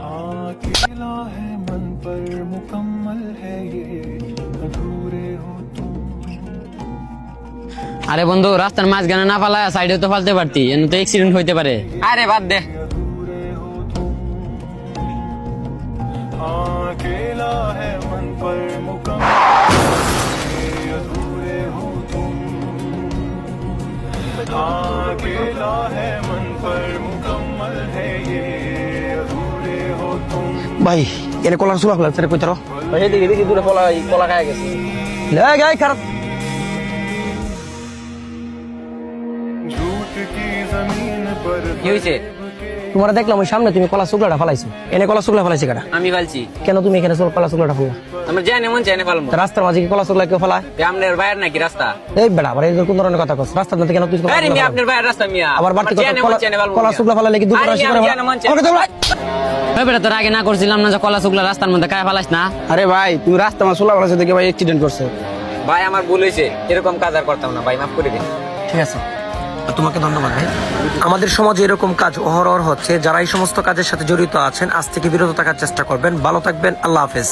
हाँ अकेला है मन पर मुकम्मल है ये अधूरे हो तुम। আরে বন্ধু রাস্তার মাঝখানে না ফালা সাইডে তো ফালতে পারতি, এনে তো অ্যাক্সিডেন্ট হইতে পারে। আরে বাদ দে। अधूरे हो तुम। हाँ अकेला है मन पर मुकम्मल ये अधूरे हो तुम। हाँ अकेला है मन पर मुकम्मल है ये अधूरे हो तुम। ভাই এনে কলার সুলা ফেলা সেটা কইতারো ভাই এদিকে দেখি দূরে কলা খায় গেছে। লে গাই খারাপ झूठ की जमीन पर কি হয়েছে? তোমার দেখলাম ওই সামনে তুমি কলা শুকলাটা ফেলাইছো, এনে কলা শুকলা ফেলাইছে কাটা আমি ফালছি। কেন তুমি এখানে কলা শুকলাটা ফেলা? আমরা জানি মন চাই না ফালমু। রাস্তার মাঝে কি কলা শুকলা কেউ ফেলায়? আপনার বাইরে নাকি রাস্তা? এই বেড়া আবার এই কোন ধরনের কথা কস? রাস্তার মধ্যে কেন তুই কলা আরে শুকলা মিয়া ফেলাস? আপনার বাইরে রাস্তা মিয়া। আবার বাড়তি আমরা জানি মন চাই না কথা ফালমু। কলা শুকলা ফেলালে কি দুটো আরে রাশি মিয়া, করে আমি ফেলা? জানি মন চাই। আমাকে দাও ভাই। ওই বেটা তোর আগে না করছিলাম না যে কলা শুকলা রাস্তার মধ্যে কায় ফালাইস না? আরে ভাই তুমি রাস্তা মা শুকলা ফেলাইছো দেখে ভাই অ্যাক্সিডেন্ট করছে। ভাই আমার ভুল হয়েছে, এরকম কাজ আর করতাম না ভাই, মাফ করে দিন। ঠিক আছে, তোমাকে ধন্যবাদ ভাই। আমাদের সমাজে এরকম কাজ অহরহ হচ্ছে, যারা এই সমস্ত কাজের সাথে জড়িত আছেন আজ থেকে বিরত থাকার চেষ্টা করবেন। ভালো থাকবেন, আল্লাহ হাফেজ।